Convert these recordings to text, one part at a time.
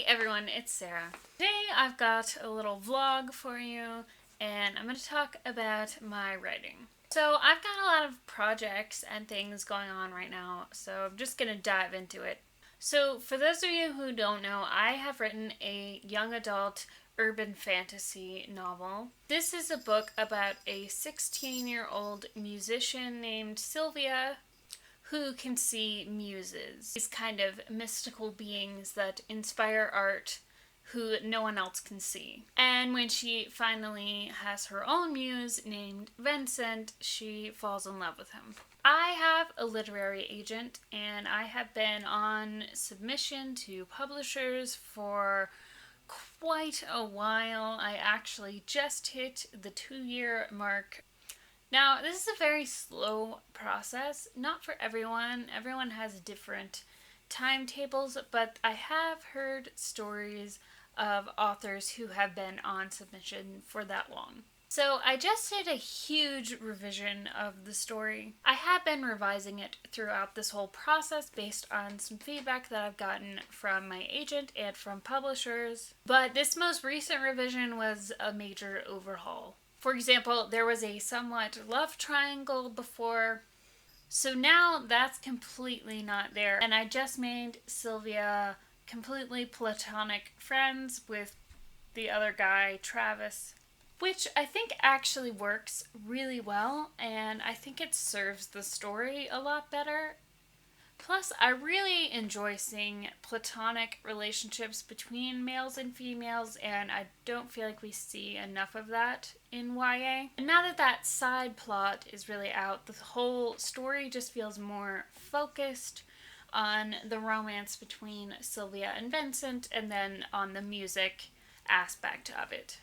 everyone, it's Sarah. Today I've got a little vlog for you and I'm going to talk about my writing. So I've got a lot of projects and things going on right now, so I'm just going to dive into it. So for those of you who don't know, I have written a young adult urban fantasy novel. This is a book about a 16-year-old musician named Sylvia who can see muses, these kind of mystical beings that inspire art who no one else can see. And when she finally has her own muse named Vincent, she falls in love with him. I have a literary agent and I have been on submission to publishers for quite a while. I actually just hit the 2-year mark. Now, this is a very slow process, not for everyone. Everyone has different timetables, but I have heard stories of authors who have been on submission for that long. So I just did a huge revision of the story. I have been revising it throughout this whole process based on some feedback that I've gotten from my agent and from publishers, but this most recent revision was a major overhaul. For example, there was a somewhat love triangle before, so now that's completely not there. And I just made Sylvia completely platonic friends with the other guy, Travis, which I think actually works really well, and I think it serves the story a lot better. Plus, I really enjoy seeing platonic relationships between males and females, and I don't feel like we see enough of that in YA. And now that that side plot is really out, the whole story just feels more focused on the romance between Sylvia and Vincent, and then on the music aspect of it,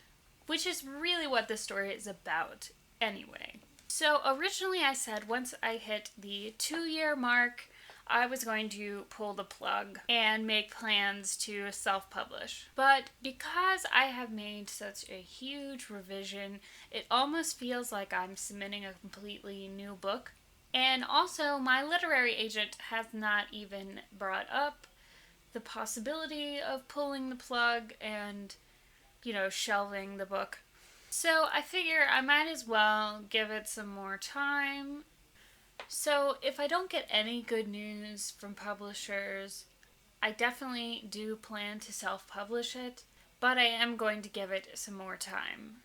which is really what the story is about anyway. So originally I said once I hit the 2-year mark, I was going to pull the plug and make plans to self-publish. But because I have made such a huge revision, it almost feels like I'm submitting a completely new book. And also, my literary agent has not even brought up the possibility of pulling the plug and, shelving the book. So I figure I might as well give it some more time. So if I don't get any good news from publishers, I definitely do plan to self-publish it, but I am going to give it some more time.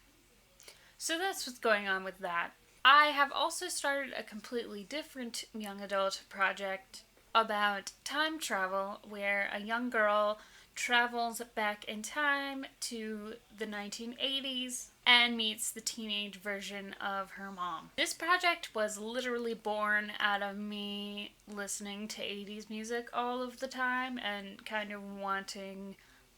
So that's what's going on with that. I have also started a completely different young adult project about time travel, where a young girl travels back in time to the 1980s and meets the teenage version of her mom. This project was literally born out of me listening to 80s music all of the time and kind of wanting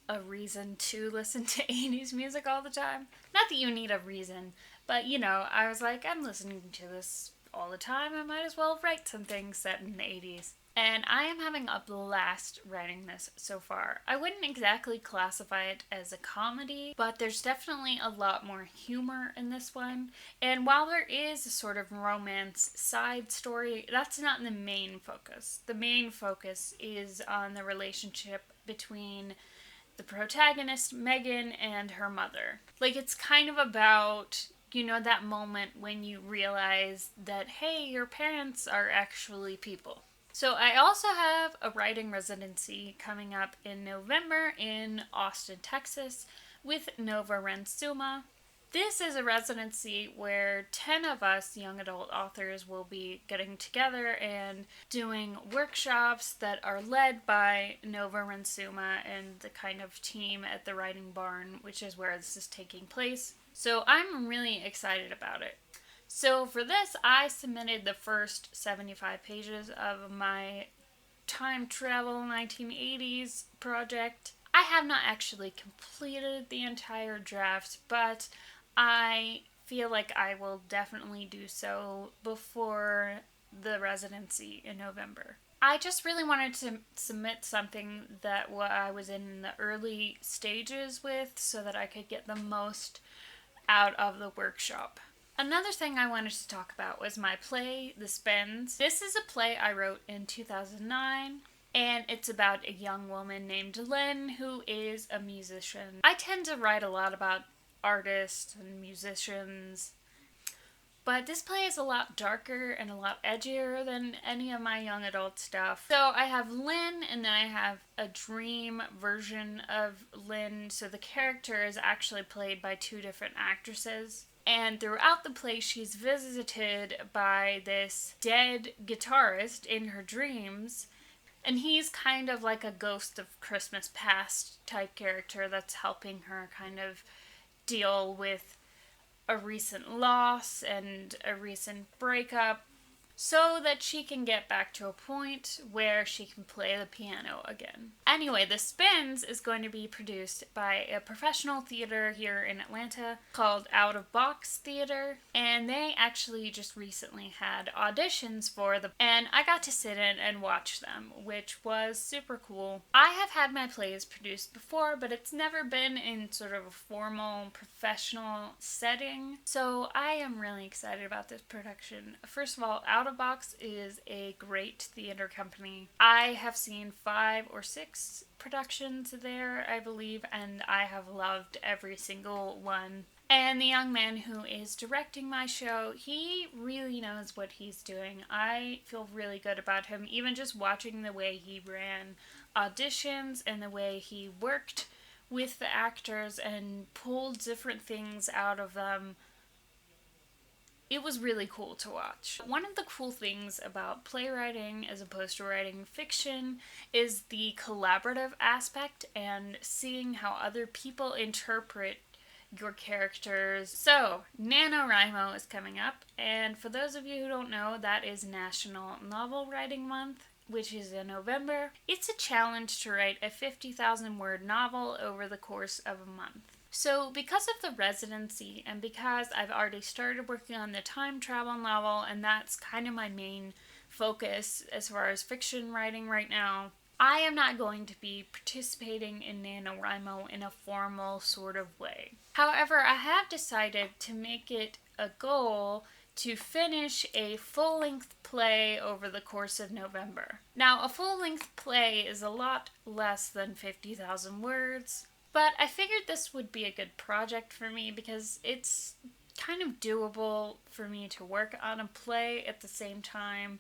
a reason to listen to 80s music all the time. Not that you need a reason, but I was like, I'm listening to this all the time, I might as well write some things set in the 80s. And I am having a blast writing this so far. I wouldn't exactly classify it as a comedy, but there's definitely a lot more humor in this one. And while there is a sort of romance side story, that's not the main focus. The main focus is on the relationship between the protagonist, Megan, and her mother. Like, it's kind of about, that moment when you realize that, hey, your parents are actually people. So I also have a writing residency coming up in November in Austin, Texas with NaNoWriMo. This is a residency where 10 of us young adult authors will be getting together and doing workshops that are led by NaNoWriMo and the kind of team at the Writing Barn, which is where this is taking place. So I'm really excited about it. So for this, I submitted the first 75 pages of my time travel 1980s project. I have not actually completed the entire draft, but I feel like I will definitely do so before the residency in November. I just really wanted to submit something that I was in the early stages with so that I could get the most out of the workshop. Another thing I wanted to talk about was my play, The Spins. This is a play I wrote in 2009. and it's about a young woman named Lynn who is a musician. I tend to write a lot about artists and musicians, but this play is a lot darker and a lot edgier than any of my young adult stuff. So I have Lynn, and then I have a dream version of Lynn. So the character is actually played by two different actresses. And throughout the play, she's visited by this dead guitarist in her dreams. And he's kind of like a ghost of Christmas past type character that's helping her kind of deal with a recent loss and a recent breakup so that she can get back to a point where she can play the piano again. Anyway, The Spins is going to be produced by a professional theater here in Atlanta called Out of Box Theater, and they actually just recently had auditions for and I got to sit in and watch them, which was super cool. I have had my plays produced before, but it's never been in sort of a formal professional setting, so I am really excited about this production. First of all, Out of Box is a great theater company. I have seen 5 or 6 productions there, I believe, and I have loved every single one. And the young man who is directing my show, he really knows what he's doing. I feel really good about him, even just watching the way he ran auditions and the way he worked with the actors and pulled different things out of them. It was really cool to watch. One of the cool things about playwriting as opposed to writing fiction is the collaborative aspect and seeing how other people interpret your characters. So, NaNoWriMo is coming up, and for those of you who don't know, that is National Novel Writing Month, which is in November. It's a challenge to write a 50,000 word novel over the course of a month. So because of the residency and because I've already started working on the time travel novel, and that's kind of my main focus as far as fiction writing right now, I am not going to be participating in NaNoWriMo in a formal sort of way. However, I have decided to make it a goal to finish a full-length play over the course of November. Now, a full-length play is a lot less than 50,000 words, but I figured this would be a good project for me because it's kind of doable for me to work on a play at the same time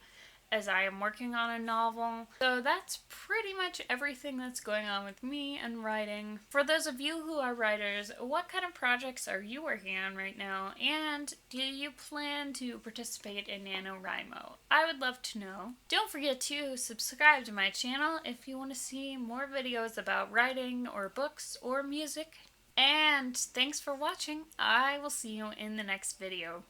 as I am working on a novel. So that's pretty much everything that's going on with me and writing. For those of you who are writers, what kind of projects are you working on right now? And do you plan to participate in NaNoWriMo? I would love to know. Don't forget to subscribe to my channel if you want to see more videos about writing or books or music. And thanks for watching. I will see you in the next video.